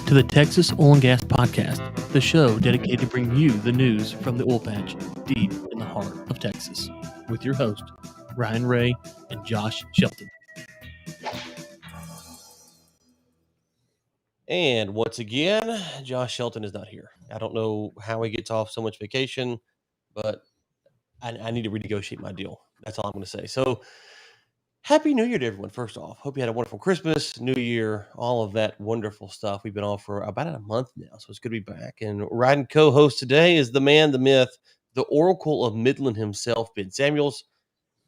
to the Texas Oil and Gas Podcast, the show dedicated to bring you the news from the oil patch deep in the heart of Texas, with your host, Ryan Ray and Josh Shelton. And once again, Josh Shelton is not here. I don't know how he gets off so much vacation, but I need to renegotiate my deal. That's all I'm going to say. So, Happy New Year to everyone, first off. Hope you had a wonderful Christmas, New Year, all of that wonderful stuff. We've been on for about a month now, so it's good to be back. And riding co-host today is the man, the myth, the oracle of Midland himself, Ben Samuels.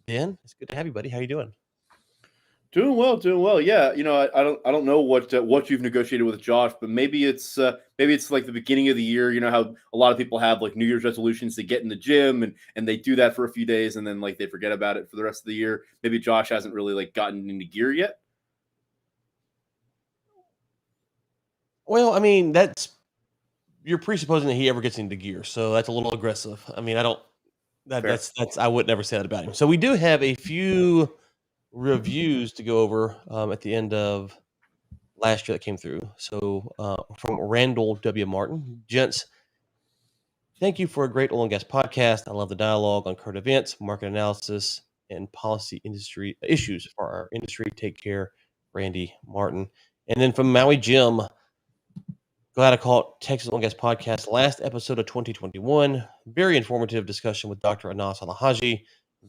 Ben, it's good to have you, buddy. How you doing? Doing well. Yeah, I don't know what you've negotiated with Josh, but maybe it's like the beginning of the year. You know how a lot of people have like New Year's resolutions to get in the gym and they do that for a few days and then like they forget about it for the rest of the year. Maybe Josh hasn't really like gotten into gear yet. Well, I mean, you're presupposing that he ever gets into gear, so that's a little aggressive. I mean, that's I would never say that about him. So we do have a few reviews to go over at the end of last year that came through. So from Randall W. Martin, gents, thank you for a great oil and gas podcast. I love the dialogue on current events, market analysis, and policy industry issues for our industry. Take care, Randy Martin. And then from Maui Jim, glad I caught Texas Oil and Gas Podcast last episode of 2021. Very informative discussion with Dr. Anas Alhaji.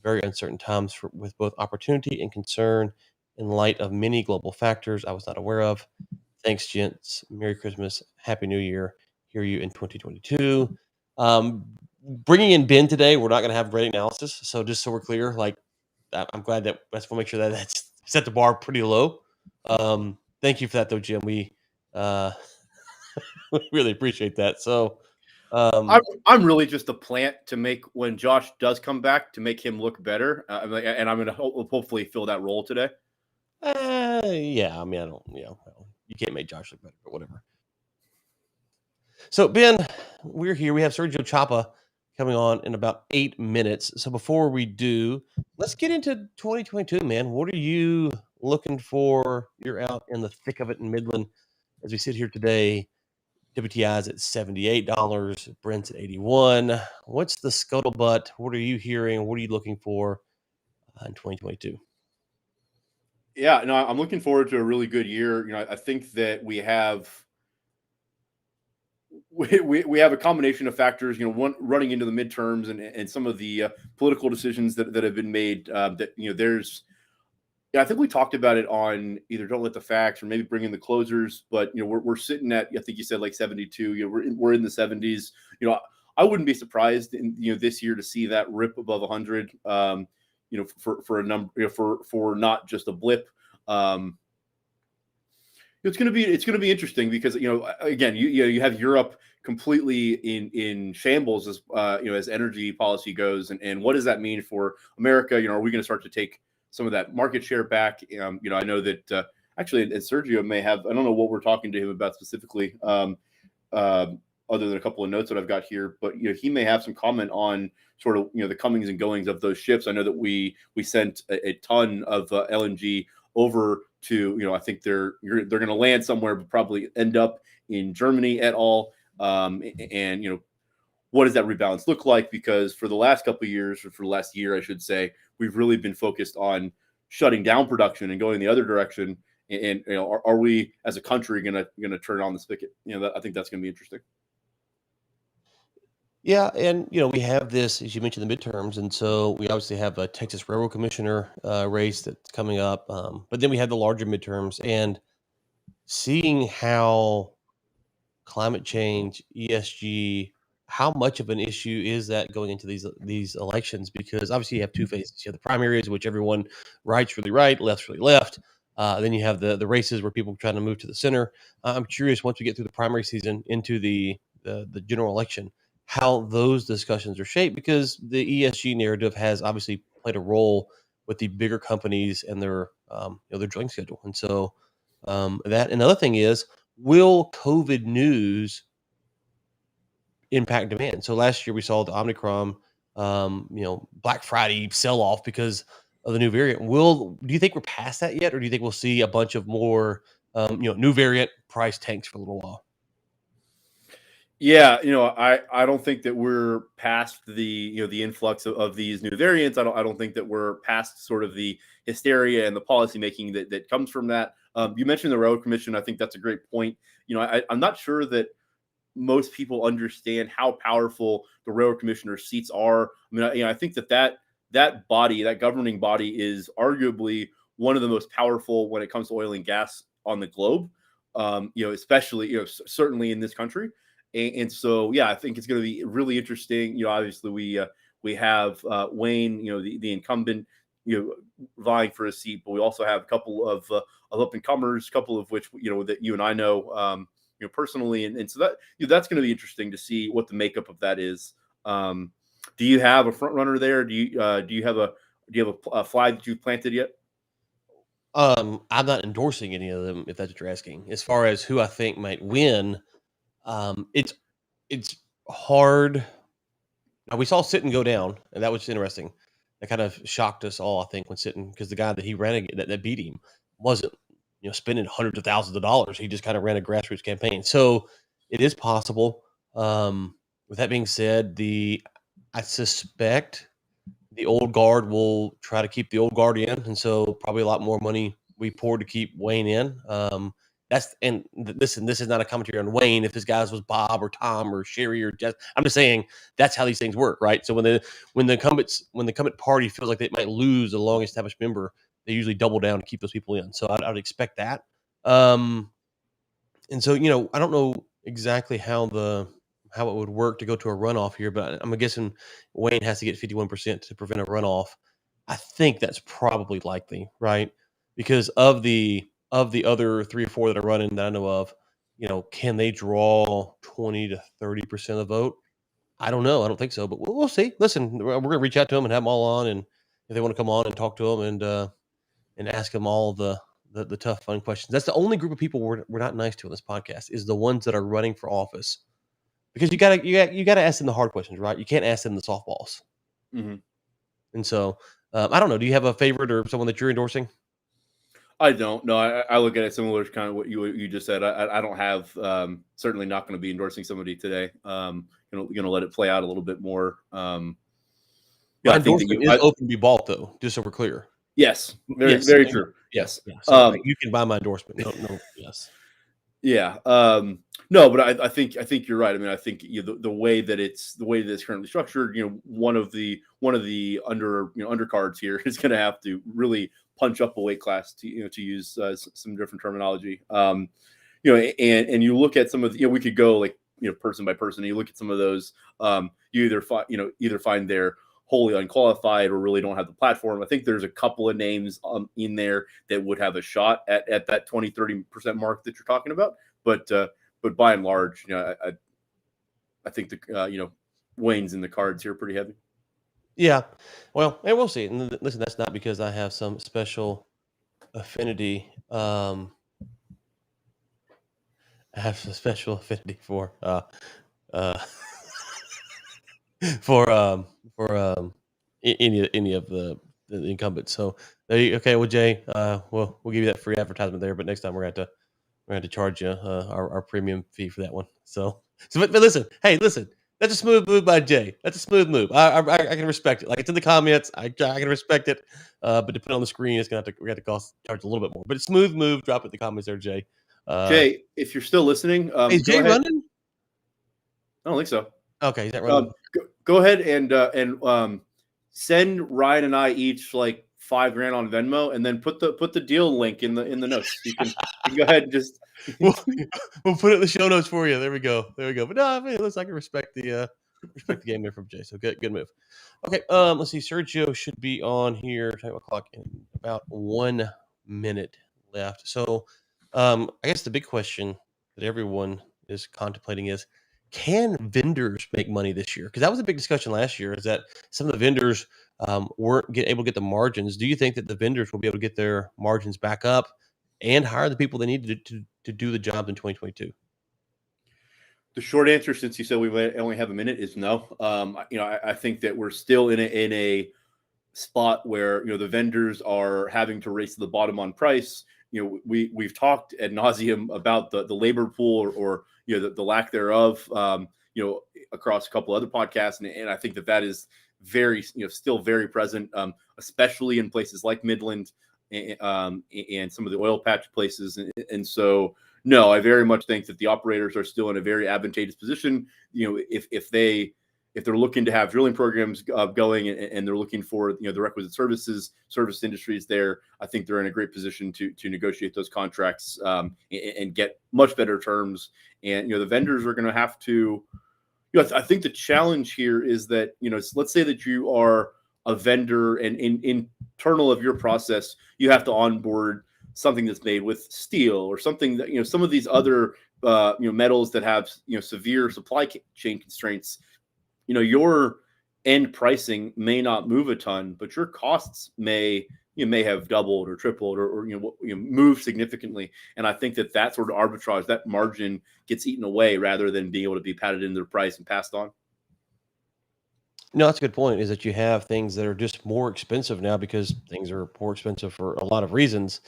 Very uncertain times with both opportunity and concern in light of many global factors I was not aware of. Thanks, gents. Merry Christmas. Happy New Year. Hear you in 2022. Bringing in Ben today, we're not going to have rate analysis. So just so we're clear, like I'm glad that we'll make sure that that's set the bar pretty low. Thank you for that, though, Jim. We really appreciate that. So I'm really just a plant to make when Josh does come back to make him look better, and I'm going to hopefully fill that role today. Yeah, I mean, you can't make Josh look better, but whatever. So Ben, we're here. We have Sergio Chapa coming on in about 8 minutes. So before we do, let's get into 2022, man. What are you looking for? You're out in the thick of it in Midland as we sit here today. WTI's at $78, Brent's at 81. What's the scuttlebutt? What are you hearing? What are you looking for in 2022? Yeah, no, I'm looking forward to a really good year. You know, I think that we have a combination of factors. You know, one running into the midterms and some of the political decisions that have been made. That there's. Yeah, I think we talked about it on either Don't Let the Facts or maybe Bring in the Closers, but we're sitting at, I think you said like 72. We're in the 70s. I wouldn't be surprised in this year to see that rip above 100. For a number for not just a blip. It's going to be interesting because again you have Europe completely in shambles as energy policy goes, and what does that mean for America? Are we going to start to take some of that market share back? I know that actually, and Sergio may have. I don't know what we're talking to him about specifically, other than a couple of notes that I've got here. But he may have some comment on sort of the comings and goings of those ships. I know that we sent a ton of LNG over to I think they're going to land somewhere, but probably end up in Germany et al. And what does that rebalance look like? Because for the last couple of years, or for the last year, I should say, we've really been focused on shutting down production and going the other direction. And are we as a country going to turn on the spigot? I think that's going to be interesting. Yeah, and we have this, as you mentioned, the midterms, and so we obviously have a Texas Railroad Commissioner race that's coming up, but then we have the larger midterms, and seeing how climate change, ESG, how much of an issue is that going into these elections? Because obviously you have two phases. You have the primaries, which everyone right's really right, left's really left. Then you have the races where people are trying to move to the center. I'm curious, once we get through the primary season into the general election, how those discussions are shaped, because the ESG narrative has obviously played a role with the bigger companies and their drilling schedule. And so that another thing is, will COVID news impact demand? So last year we saw the Omicron, Black Friday sell off because of the new variant. Do you think we're past that yet, or do you think we'll see a bunch of more new variant, price tanks for a little while. Yeah, I don't think that we're past the influx of these new variants. I don't think that we're past sort of the hysteria and the policy making that comes from that. You mentioned the Railroad Commission. I think that's a great point. I'm not sure that most people understand how powerful the Railroad Commissioner's seats are. I mean, I think that body, that governing body, is arguably one of the most powerful when it comes to oil and gas on the globe. Especially certainly in this country. And so, yeah, I think it's going to be really interesting. Obviously we have Wayne, the incumbent, vying for a seat, but we also have a couple of up and comers, a couple of which that you and I know, personally, and so that's going to be interesting to see what the makeup of that is. Do you have a front runner there? Do you have a flag that you've planted yet? I'm not endorsing any of them, if that's what you're asking. As far as who I think might win, it's hard. Now, we saw Sitton go down, and that was interesting. That kind of shocked us all, I think, when Sitton, because the guy that he ran that beat him wasn't spending hundreds of thousands of dollars. He just kind of ran a grassroots campaign. So it is possible. With that being said, I suspect the old guard will try to keep the old guard in, and so probably a lot more money we pour to keep Wayne in. Listen, this is not a commentary on Wayne. If this guy was Bob or Tom or Sherry or Jess, I'm just saying that's how these things work, right? So when the incumbent party feels like they might lose a long established member, they usually double down to keep those people in. So I would expect that. And so I don't know exactly how it would work to go to a runoff here, but I'm guessing Wayne has to get 51% to prevent a runoff. I think that's probably likely, right? Because of the other 3 or 4 that are running that I know of, can they draw 20 to 30% of the vote? I don't know. I don't think so, but we'll see. Listen, we're going to reach out to them and have them all on, and if they want to come on and talk to them and ask them all the tough, fun questions. That's the only group of people we're not nice to on this podcast, is the ones that are running for office. Because you gotta ask them the hard questions, right? You can't ask them the softballs. Mm-hmm. And so, I don't know. Do you have a favorite or someone that you're endorsing? I don't. No, I look at it similar to kind of what you just said. I don't have, certainly not going to be endorsing somebody today. Going to let it play out a little bit more. Yeah, I think that is open to be bought, though. Just so we're clear. Yes, very true. Yes. Yeah. So you can buy my endorsement. No. Yes. Yeah. No, but I think you're right. I mean, I think the way that it's currently structured, one of the undercards here is going to have to really punch up a weight class to use some different terminology. And you look at some of we could go like person by person. And you look at some of those. You either find they're wholly unqualified or really don't have the platform. I think there's a couple of names in there that would have a shot at that 20-30% mark that you're talking about. But by and large, I think the Wayne's in the cards here pretty heavy. Yeah, well, and we'll see. And listen, that's not because I have some special affinity. I have some special affinity for any of the incumbents. So okay, well, Jay, we'll give you that free advertisement there, but next time we're going to have to charge you our premium fee for that one. So but listen, that's a smooth move by Jay. That's a smooth move. I can respect it. Like, it's in the comments. I can respect it. But to put it on the screen, we're gonna have to charge a little bit more. But it's a smooth move. Drop it in the comments there, Jay. Jay, if you're still listening, is Jay running? I don't think so. Okay, is that running? Go ahead and send Ryan and I each like $5,000 on Venmo, and then put the deal link in the notes. You can go ahead and just we'll put it in the show notes for you. There we go. But no, I mean, listen, I can respect the game there from Jay. So good move. Okay, let's see. Sergio should be on here. Time o'clock in about 1 minute left. So, I guess the big question that everyone is contemplating is, can vendors make money this year? Because that was a big discussion last year, is that some of the vendors weren't able to get the margins. Do you think that the vendors will be able to get their margins back up and hire the people they need to do the job in 2022? The short answer, since you said we only have a minute, is no. I think that we're still in a spot where the vendors are having to race to the bottom on price. we've talked ad nauseum about the labor pool or the lack thereof, across a couple other podcasts, and I think that is very still very present, especially in places like Midland and some of the oil patch places, and so no, I very much think that the operators are still in a very advantageous position. If they're looking to have drilling programs going and they're looking for the requisite service industries there, I think they're in a great position to negotiate those contracts and get much better terms. And the vendors are going to have to. I think the challenge here is that let's say that you are a vendor and internal of your process, you have to onboard something that's made with steel or something that some of these other metals that have severe supply chain constraints. Your end pricing may not move a ton, but your costs may have doubled or tripled or moved significantly. And I think that sort of arbitrage, that margin gets eaten away rather than being able to be padded into the price and passed on. No, that's a good point, is that you have things that are just more expensive now because things are more expensive for a lot of reasons.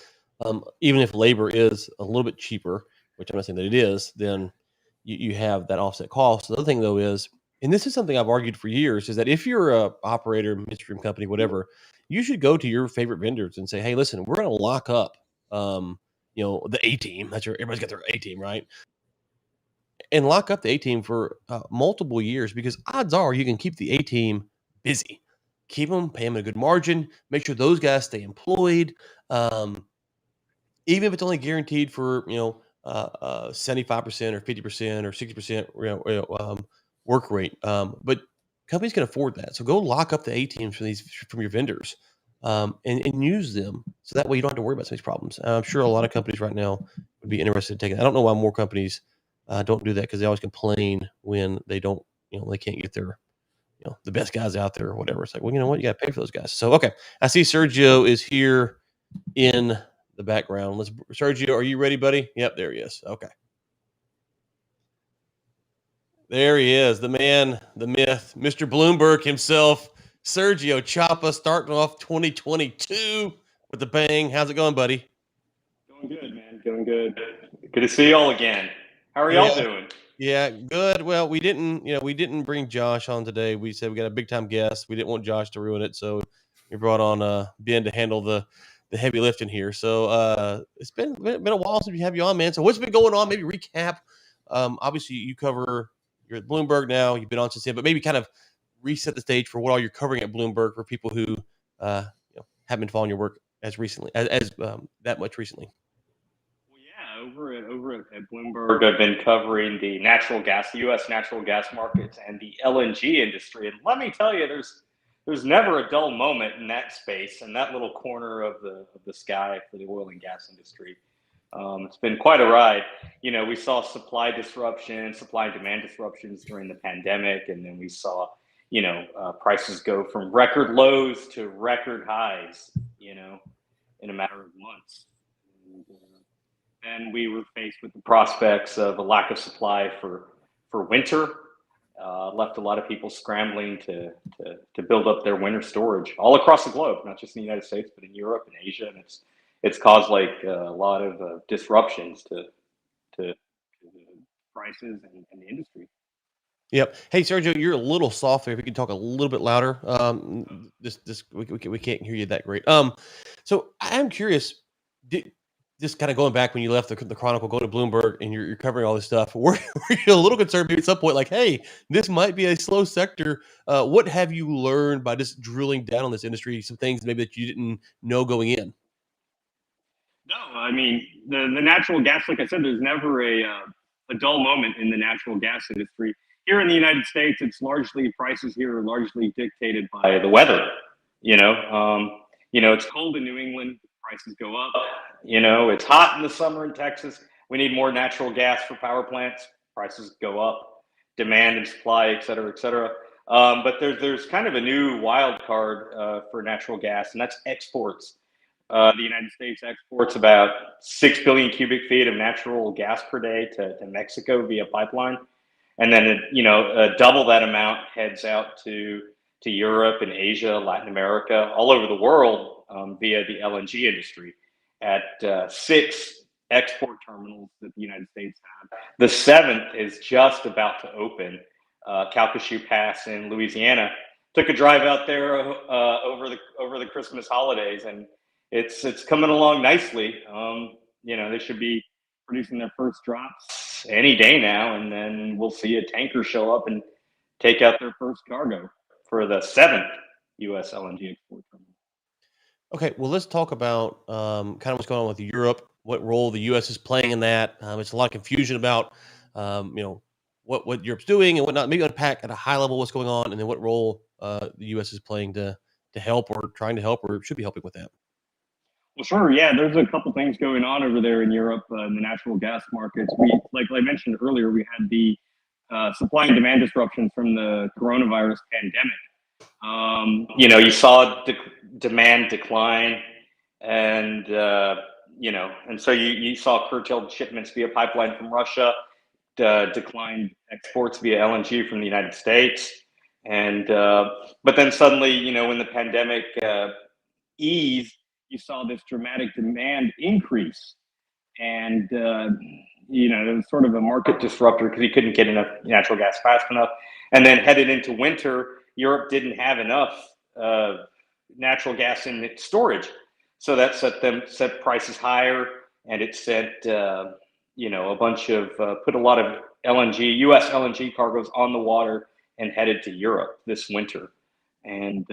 Even if labor is a little bit cheaper, which I'm not saying that it is, then you have that offset cost. The other thing, though, is, and this is something I've argued for years, is that if you're a operator, midstream company, whatever, you should go to your favorite vendors and say, hey, listen, we're going to lock up, the A team. Everybody's got their A team, right? And lock up the A team for multiple years, because odds are you can keep the A team busy, keep them, pay them a good margin, make sure those guys stay employed. Even if it's only guaranteed for 75% or 50% or 60% work rate, but companies can afford that. So go lock up the A teams from your vendors, and use them, so that way you don't have to worry about some of these problems. I'm sure a lot of companies right now would be interested in taking it. I don't know why more companies don't do that, because they always complain when they don't, they can't get their, the best guys out there or whatever. It's like, well, you know what, you got to pay for those guys. So, okay, I see Sergio is here in the background. Sergio, are you ready, buddy? Yep, there he is. Okay. There he is, the man, the myth, Mr. Bloomberg himself, Sergio Chapa, starting off 2022 with a bang. How's it going, buddy? Doing good, man. Doing good. Good to see y'all again. How are y'all doing? Yeah, good. Well, we didn't bring Josh on today. We said we got a big time guest. We didn't want Josh to ruin it, so we brought on Ben to handle the heavy lifting here. So it's been a while since we have you on, man. So what's been going on? Maybe recap. Obviously you're at Bloomberg now. You've been on since then, but maybe kind of reset the stage for what all you're covering at Bloomberg for people who haven't been following your work as recently as that much recently. Well, yeah, over at Bloomberg, I've been covering the U.S. natural gas markets and the LNG industry. And let me tell you, there's never a dull moment in that space and that little corner of the sky for the oil and gas industry. It's been quite a ride. We saw supply and demand disruptions during the pandemic, and then we saw, prices go from record lows to record highs, in a matter of months. Then we were faced with the prospects of a lack of supply for winter. Left a lot of people scrambling to build up their winter storage all across the globe, not just in the United States, but in Europe and Asia. And it's caused a lot of disruptions to prices and the industry. Yep. Hey, Sergio, you're a little soft there. If you could talk a little bit louder. We can't hear you that great. So I'm curious. Just kind of going back when you left the Chronicle, go to Bloomberg, and you're covering all this stuff. Were you a little concerned maybe at some point, like, hey, this might be a slow sector? What have you learned by just drilling down on this industry? Some things maybe that you didn't know going in. No, I mean the natural gas. Like I said, there's never a dull moment in the natural gas industry. Here in the United States, prices here are largely dictated by the weather. It's cold in New England, prices go up. It's hot in the summer in Texas. We need more natural gas for power plants. Prices go up. Demand and supply, et cetera, et cetera. But there's kind of a new wild card for natural gas, and that's exports. The United States exports about 6 billion cubic feet of natural gas per day to Mexico via pipeline. And then, double that amount heads out to Europe and Asia, Latin America, all over the world via the LNG industry. at 6 export terminals that the United States have. The 7th is just about to open, Calcasieu Pass in Louisiana. Took a drive out there over the Christmas holidays, and it's coming along nicely. They should be producing their first drops any day now, and then we'll see a tanker show up and take out their first cargo for the 7th U.S. LNG export terminal. Okay, well, let's talk about kind of what's going on with Europe, what role the U.S. is playing in that. It's a lot of confusion about, what Europe's doing and whatnot. Maybe unpack at a high level what's going on, and then what role the U.S. is playing to help or trying to help or should be helping with that. Well, sure. Yeah, there's a couple things going on over there in Europe in the natural gas markets. Like I mentioned earlier, we had the supply and demand disruptions from the coronavirus pandemic. You saw demand decline, and and so you saw curtailed shipments via pipeline from Russia, declined exports via LNG from the United States, and but then suddenly, when the pandemic eased, you saw this dramatic demand increase, and it was sort of a market disruptor because you couldn't get enough natural gas fast enough. And then headed into winter, Europe didn't have enough natural gas in its storage, so that set prices higher, and it set a bunch of put a lot of U.S. LNG cargoes on the water and headed to Europe this winter. And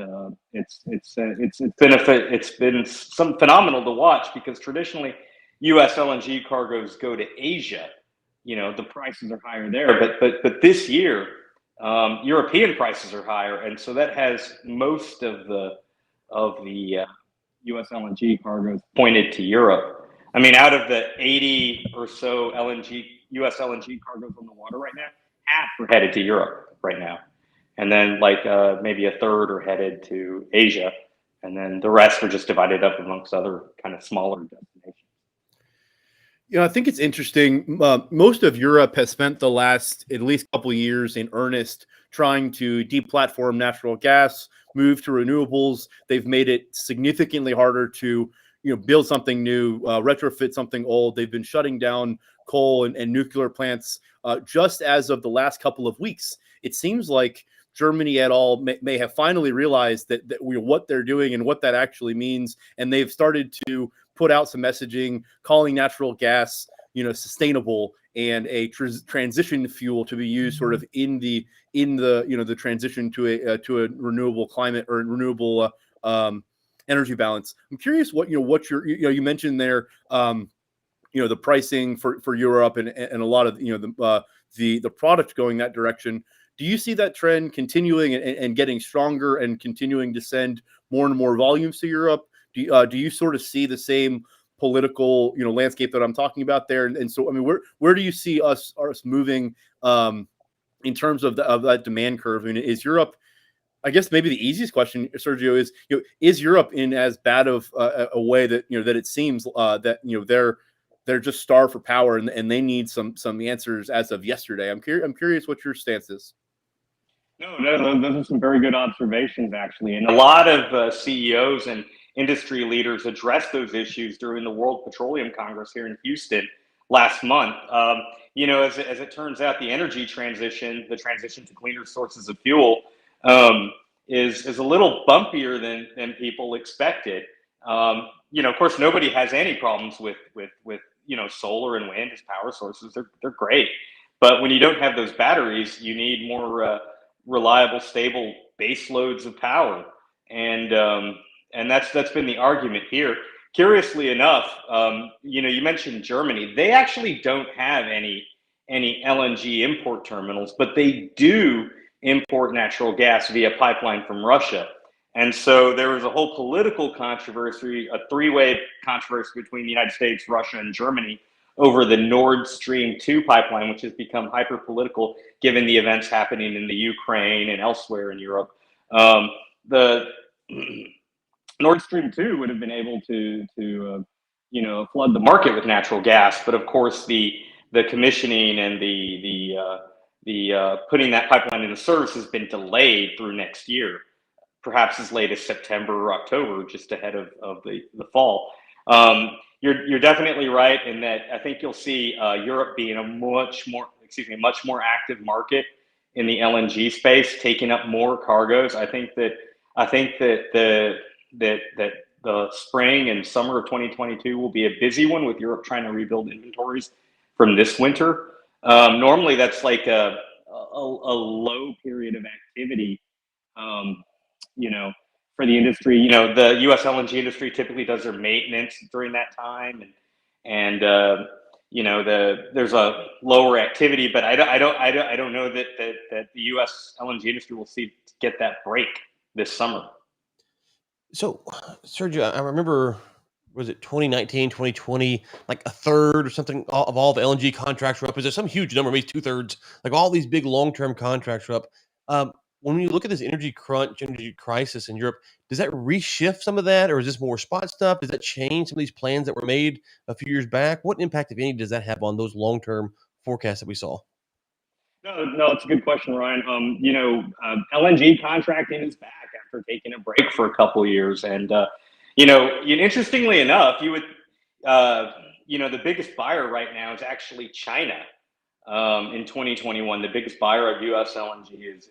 it's been some phenomenal to watch, because traditionally U.S. LNG cargoes go to Asia. The prices are higher there, but this year European prices are higher, and so that has most of the U.S. LNG cargoes pointed to Europe. I mean, out of the 80 or so U.S. LNG cargoes on the water right now, half are headed to Europe right now. And then maybe a third are headed to Asia. And then the rest are just divided up amongst other kind of smaller destinations. I think it's interesting. Most of Europe has spent the last at least couple of years in earnest trying to deplatform natural gas, move to renewables. They've made it significantly harder to build something new, retrofit something old. They've been shutting down coal and nuclear plants just as of the last couple of weeks. It seems like Germany et al. May have finally realized that what they're doing and what that actually means, and they've started to put out some messaging calling natural gas, sustainable and a transition fuel to be used sort of in the the transition to a renewable climate or renewable energy balance. I'm curious what you mentioned there, the pricing for Europe and a lot of the product going that direction. Do you see that trend continuing and getting stronger and continuing to send more and more volumes to Europe? Do you sort of see the same political landscape that I'm talking about there? And so, I mean, where do you see us moving in terms of that demand curve? I mean, is Europe? I guess maybe the easiest question, Sergio, is Europe in as bad of a way that that it seems that they're just starved for power and they need some answers as of yesterday? I'm curious what your stance is. No, those are some very good observations, actually. And a lot of CEOs and industry leaders addressed those issues during the World Petroleum Congress here in Houston last month. As it turns out, the energy transition, the transition to cleaner sources of fuel, is a little bumpier than people expected. Of course, nobody has any problems with solar and wind as power sources. They're great. But when you don't have those batteries, you need more reliable, stable base loads of power, and that's been the argument here. Curiously enough, you mentioned Germany. They actually don't have any LNG import terminals, but they do import natural gas via pipeline from Russia. And so there was a whole political controversy, a three-way controversy between the United States, Russia, and Germany over the Nord Stream 2 pipeline, which has become hyper-political given the events happening in the Ukraine and elsewhere in Europe. The Nord Stream 2 would have been able to flood the market with natural gas, but of course the commissioning and the putting that pipeline into service has been delayed through next year, perhaps as late as September or October, just ahead of the fall. you're definitely right in that. I think you'll see Europe being a much more active market in the LNG space, taking up more cargoes. I think that the spring and summer of 2022 will be a busy one with Europe trying to rebuild inventories from this winter. Normally, that's like a low period of activity, for the industry. The U.S. LNG industry typically does their maintenance during that time, and there's a lower activity. But I don't know that the U.S. LNG industry will get that break this summer. So, Sergio, I remember, was it 2019, 2020, like a third or something of all the LNG contracts were up? Is there some huge number, maybe 2/3? Like all these big long-term contracts were up. When you look at this energy crisis in Europe, does that reshift some of that, or is this more spot stuff? Does that change some of these plans that were made a few years back? What impact, if any, does that have on those long-term forecasts that we saw? No, it's a good question, Ryan. LNG contracting is back after taking a break for a couple of years, and interestingly enough, you would, the biggest buyer right now is actually China. In 2021, the biggest buyer of U.S. LNG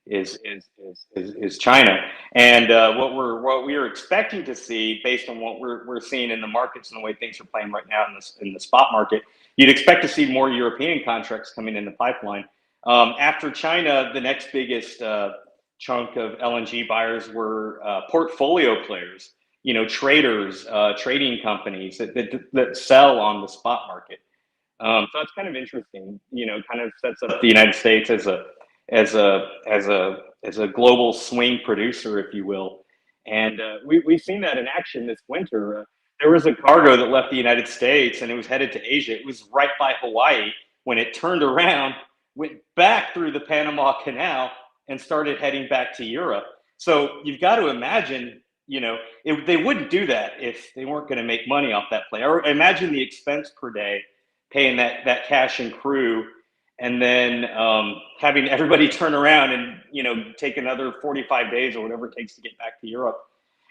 is China, and what we are expecting to see, based on what we're seeing in the markets and the way things are playing right now in the spot market, you'd expect to see more European contracts coming in the pipeline. After China, the next biggest chunk of LNG buyers were portfolio players, traders, trading companies that sell on the spot market. So that's kind of interesting. Kind of sets up the United States as a global swing producer, if you will. And we've seen that in action this winter. There was a cargo that left the United States and it was headed to Asia. It was right by Hawaii when it turned around, went back through the Panama Canal, and started heading back to Europe. So you've got to imagine, they wouldn't do that if they weren't going to make money off that play. Or imagine the expense per day, paying that cash and crew, and then having everybody turn around and take another 45 days or whatever it takes to get back to Europe,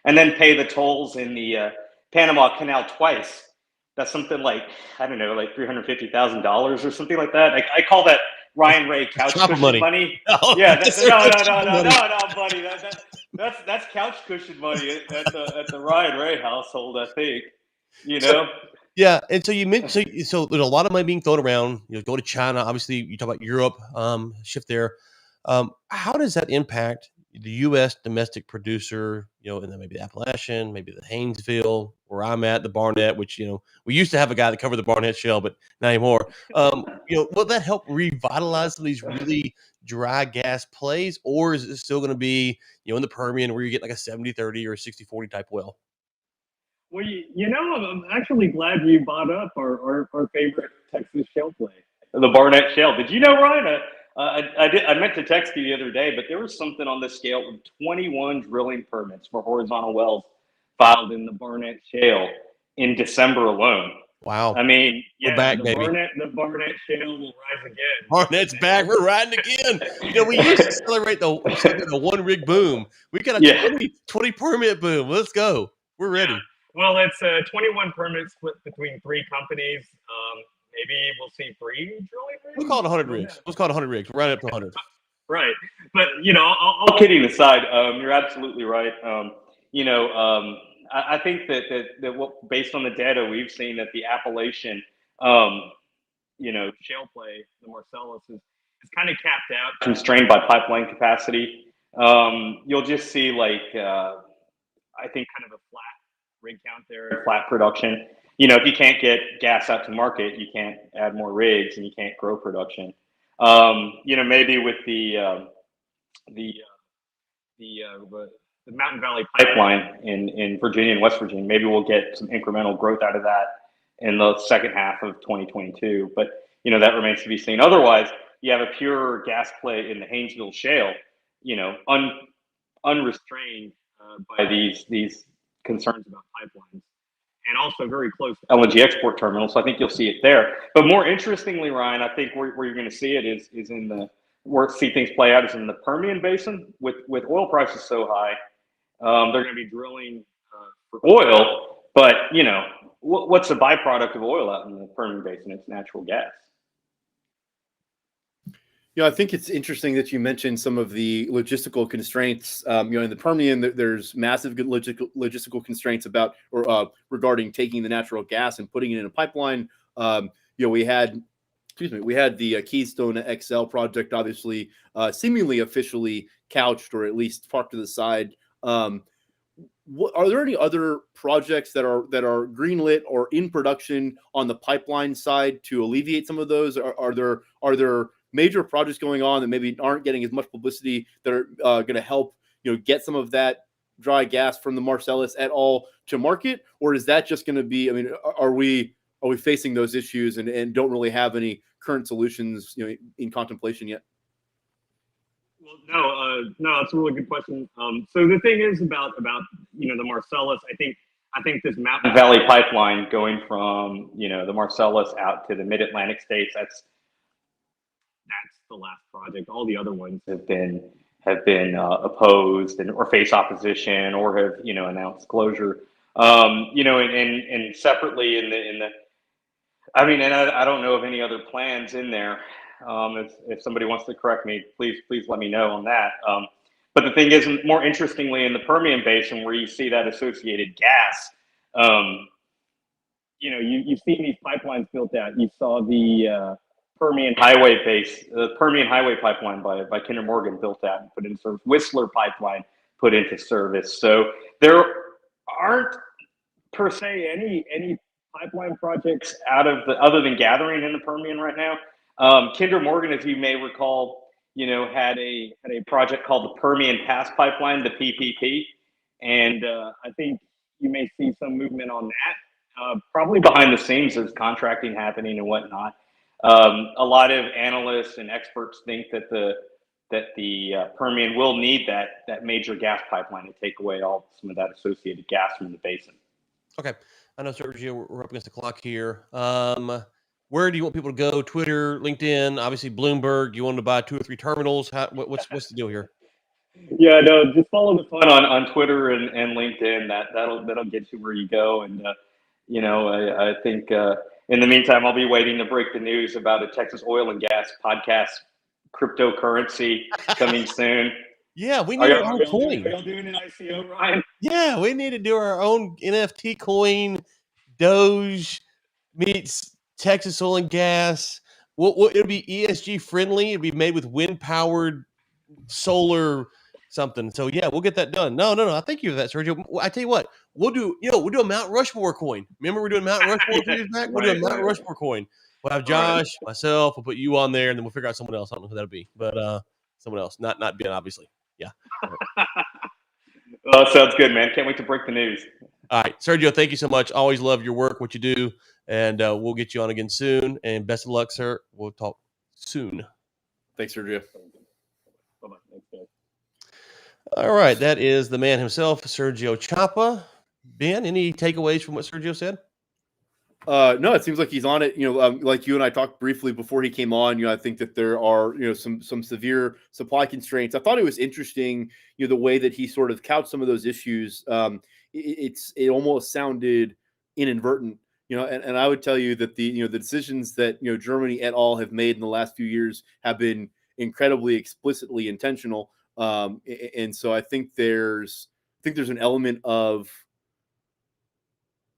and then pay the tolls in the Panama Canal twice. That's something like, I don't know, like $350,000 or something like that. I call that Ryan Ray couch cushion money. Oh, Yeah, no, buddy. That's couch cushion money at the Ryan Ray household, I think. Yeah, and so you mentioned so there's a lot of money being thrown around. Go to China. Obviously, you talk about Europe, shift there. How does that impact the U.S. domestic producer? And then maybe the Appalachian, maybe the Haynesville, where I'm at, the Barnett, which we used to have a guy that covered the Barnett Shale, but not anymore. Will that help revitalize some of these really dry gas plays, or is it still going to be in the Permian where you get like a 70-30 or a 60-40 type well? Well, I'm actually glad you brought up our favorite Texas shale play, the Barnett Shale. Did you know, Ryan? I meant to text you the other day, but there was something on the scale of 21 drilling permits for horizontal wells filed in the Barnett Shale in December alone. Wow. I mean, we're back, the baby. The Barnett Shale will rise again. Barnett's back. We're riding again. We used to celebrate the one rig boom. We got a 20 permit boom. Let's go. We're ready. Yeah. Well, it's 21 permits split between 3 companies. Maybe we'll see 3 drilling rigs. We'll call it 100 rigs. Let's call it 100 rigs. We're right up to 100. Right. But, all kidding aside, you're absolutely right. I think that what, based on the data we've seen, that the Appalachian, shale play, the Marcellus, is kind of capped out, constrained by pipeline capacity. You'll just see I think kind of a flat rig count there, flat production. If you can't get gas out to market, you can't add more rigs and you can't grow production. Maybe with the Mountain Valley Pipeline in Virginia and West Virginia, maybe we'll get some incremental growth out of that in the second half of 2022. But that remains to be seen. Otherwise, you have a pure gas play in the Haynesville Shale, unrestrained by these concerns about pipelines, and also very close to LNG export terminals. So I think you'll see it there. But more interestingly, Ryan, I think where you're going to see it is in where see things play out is in the Permian Basin. With oil prices so high, they're going to be drilling for oil. But what's the byproduct of oil out in the Permian Basin? It's natural gas. I think it's interesting that you mentioned some of the logistical constraints. In the Permian, there's massive logistical constraints regarding taking the natural gas and putting it in a pipeline. We had the Keystone XL project, obviously, seemingly officially couched or at least parked to the side. Are there any other projects that are greenlit or in production on the pipeline side to alleviate some of those? Are there major projects going on that maybe aren't getting as much publicity that are going to help get some of that dry gas from the Marcellus at all to market? Or is that just going to be, are we facing those issues and don't really have any current solutions in contemplation yet? Well, no, that's a really good question. So the thing is about the Marcellus, I think this Mountain Valley pipeline going from the Marcellus out to the Mid-Atlantic states, that's the last project. All the other ones have been opposed or face opposition or have announced closure. And separately in the I don't know of any other plans in there. If somebody wants to correct me, please let me know on that. But the thing is, more interestingly, in the Permian Basin, where you see that associated gas, you've seen these pipelines built out. You saw the Permian Highway pipeline by Kinder Morgan built out and put into service. Whistler pipeline put into service. So there aren't per se any pipeline projects other than gathering in the Permian right now. Kinder Morgan, as you may recall, had a project called the Permian Pass Pipeline, the PPP, and I think you may see some movement on that. Probably behind the scenes, there's contracting happening and whatnot. A lot of analysts and experts think that the Permian will need that major gas pipeline to take away some of that associated gas from the basin. Okay. I know, Sergio, we're up against the clock here. Where do you want people to go? Twitter, LinkedIn, obviously Bloomberg. You want to buy 2 or 3 terminals? What's the deal here? Yeah, no, just follow the fun on Twitter and LinkedIn. That'll get you where you go. And I think in the meantime, I'll be waiting to break the news about a Texas oil and gas podcast cryptocurrency coming soon. Yeah, we need our own coin. Are y'all doing an ICO, Ryan? Yeah, we need to do our own NFT coin. Doge meets Texas oil and gas. It'll be ESG friendly. It'll be made with wind powered solar something. So yeah, we'll get that done. No. I thank you for that, Sergio. I tell you what, we'll do a Mount Rushmore coin. Remember we're doing Mount Rushmore a few years back? We'll do a Mount Rushmore coin. We'll have Josh, myself. We'll put you on there, and then we'll figure out someone else. I don't know who that'll be, but someone else, not Ben, obviously. Yeah. Well, sounds good, man. Can't wait to break the news. All right, Sergio, thank you so much. Always love your work, what you do, and we'll get you on again soon. And best of luck, sir. We'll talk soon. Thanks, Sergio. Bye-bye. Thanks, guys. All right, that is the man himself, Sergio Chapa. Ben, any takeaways from what Sergio said? No, it seems like he's on it. Like you and I talked briefly before he came on. I think that there are some severe supply constraints. I thought it was interesting, the way that he sort of couched some of those issues. It almost sounded inadvertent, and I would tell you that the decisions that Germany et al. Have made in the last few years have been incredibly explicitly intentional. And so I think there's an element of.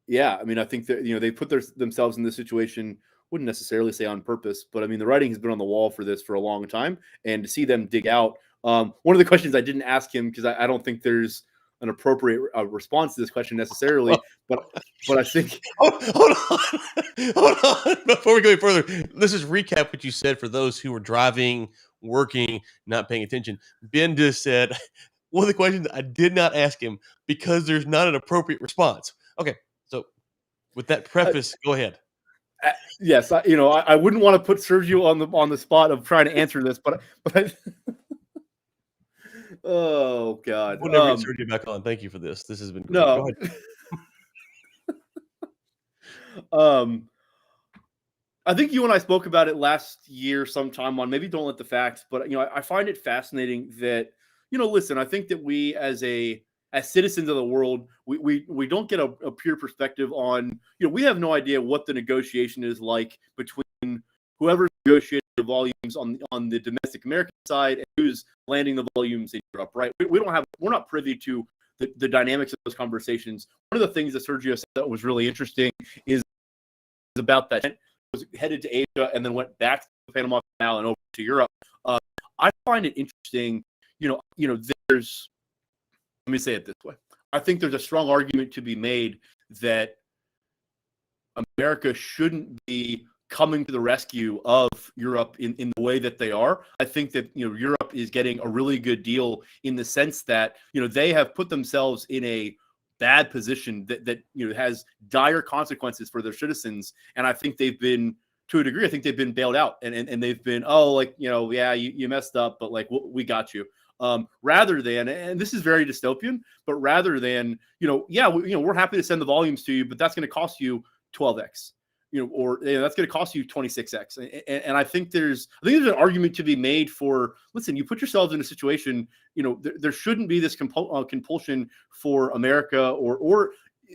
Yeah, I think that they put themselves in this situation. Wouldn't necessarily say on purpose, but the writing has been on the wall for this for a long time, and to see them dig out. One of the questions I didn't ask him because I don't think there's an appropriate response to this question necessarily, but I think hold on before we go any further. Let's just recap what you said for those who were driving, working, not paying attention. Ben just said one of the questions I did not ask him because there's not an appropriate response. Okay. So, with that preface, go ahead. Yes, I wouldn't want to put Sergio on the spot of trying to answer this, but oh God, We'll never get Sergio back on. Thank you for this. This has been great. No. Go ahead. I think you and I spoke about it last year sometime on maybe Don't Let the Facts, but I find it fascinating that listen, I think that we as a as citizens of the world, we don't get a pure perspective on, we have no idea what the negotiation is like between whoever's negotiating the volumes on the domestic American side and who's landing the volumes in Europe, right? We're not privy to the dynamics of those conversations. One of the things that Sergio said that was really interesting is about that was headed to Asia and then went back to the Panama Canal and over to Europe. I find it interesting, there's, let me say it this way. I think there's a strong argument to be made that America shouldn't be coming to the rescue of Europe in the way that they are. I think that, Europe is getting a really good deal in the sense that, they have put themselves in a bad position that has dire consequences for their citizens. And I think they've been, to a degree, I think they've been bailed out and they've been, you messed up, but we got you. Rather than, and this is very dystopian, but rather than, we're happy to send the volumes to you, but that's going to cost you 12x, or that's going to cost you 26x. And I think there's an argument to be made for, listen, you put yourselves in a situation, there shouldn't be this compulsion for America or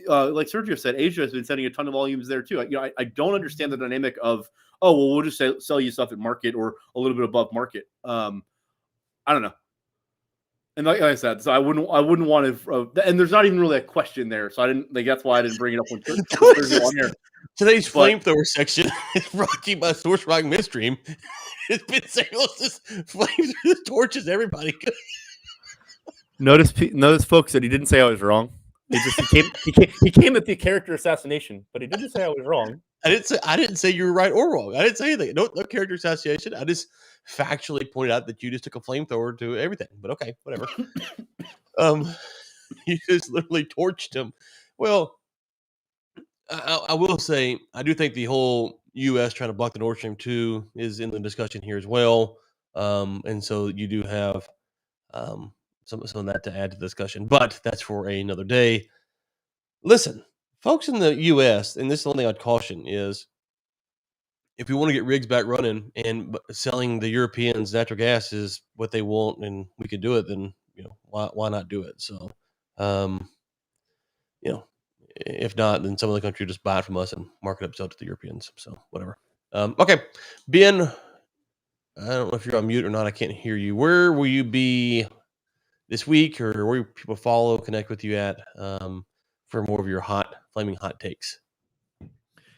like Sergio said, Asia has been sending a ton of volumes there too. I don't understand the dynamic of, we'll just sell you stuff at market or a little bit above market. I don't know. And like I said, so I wouldn't want to, and there's not even really a question there. So I didn't, that's why I didn't bring it up on here. Today's flamethrower section is brought to you by Source Rock Midstream. It's been Sailor's flames torches everybody. Notice, folks, that he didn't say I was wrong. He came at the character assassination, but he didn't say I was wrong. I didn't say you were right or wrong. I didn't say anything. No character assassination. I just factually pointed out that you just took a flamethrower to everything. But okay, whatever. You just literally torched him. Well, I will say I do think the whole U.S. trying to block the Nord Stream 2 is in the discussion here as well. And so you do have some of that to add to the discussion, but that's for another day. Listen, folks in the U.S., and this is the only thing I'd caution is, if we want to get rigs back running and selling the Europeans natural gas is what they want, and we could do it, then why not do it? So, if not, then some of the country will just buy it from us and market up, sell it to the Europeans. So whatever. Okay, Ben, I don't know if you're on mute or not. I can't hear you. Where will you be this week, or where people connect with you at for more of your flaming hot takes?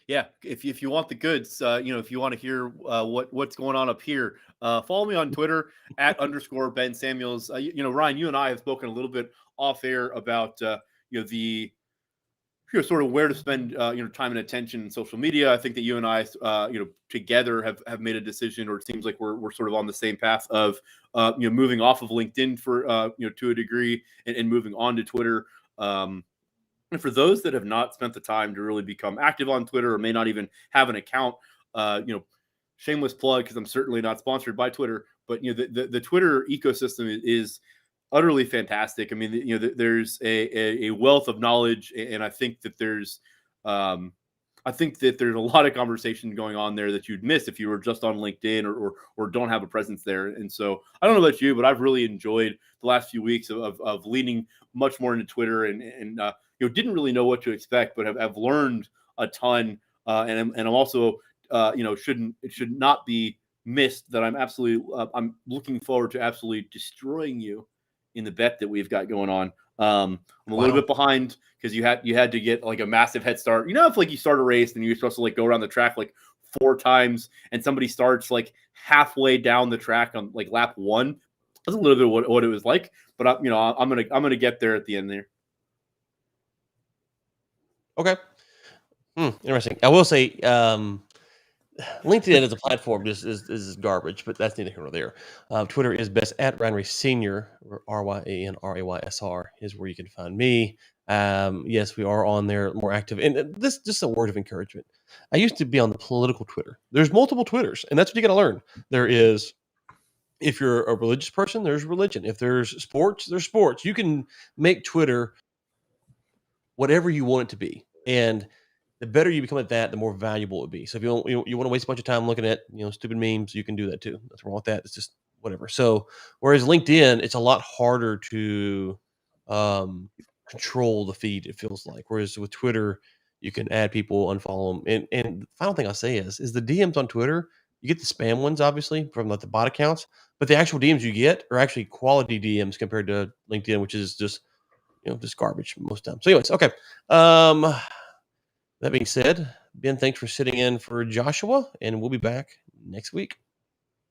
Yeah, if you want the goods, if you want to hear what's going on up here, follow me on Twitter at _Ben Samuels. Ryan, you and I have spoken a little bit off air about the sort of where to spend time and attention in social media. I think that you and I together have made a decision, or it seems like we're sort of on the same path of moving off of LinkedIn for to a degree and moving on to Twitter. And for those that have not spent the time to really become active on Twitter or may not even have an account, shameless plug, because I'm certainly not sponsored by Twitter, but the Twitter ecosystem is utterly fantastic. I mean, there's a wealth of knowledge, and I think that there's a lot of conversation going on there that you'd miss if you were just on LinkedIn or don't have a presence there. And so I don't know about you, but I've really enjoyed the last few weeks of leaning much more into Twitter and didn't really know what to expect, but have learned a ton. And I'm also, it should not be missed that I'm looking forward to absolutely destroying you in the bet that we've got going on. I'm a little bit behind because you had to get like a massive head start. If like you start a race and you're supposed to like go around the track like 4 times and somebody starts like halfway down the track on like lap 1. That's a little bit what it was like, but I'm gonna get there at the end there. Okay. Interesting. I will say, LinkedIn as a platform is garbage, but that's neither here nor there. Twitter is best at Ryan Ray Senior, or RyanRaysr is where you can find me. Yes, we are on there more active. And this just a word of encouragement. I used to be on the political Twitter. There's multiple Twitters, and that's what you got to learn. There is, if you're a religious person, there's religion. If there's sports, there's sports. You can make Twitter whatever you want it to be. And the better you become at that, the more valuable it would be. So if you want to waste a bunch of time looking at stupid memes, you can do that too. Nothing wrong with that. It's just whatever. So whereas LinkedIn, it's a lot harder to control the feed. It feels like, whereas with Twitter, you can add people, unfollow them, and the final thing I'll say is the DMs on Twitter. You get the spam ones, obviously, from like the bot accounts, but the actual DMs you get are actually quality DMs compared to LinkedIn, which is just just garbage most times. So, anyways, okay. That being said, Ben, thanks for sitting in for Joshua, and we'll be back next week.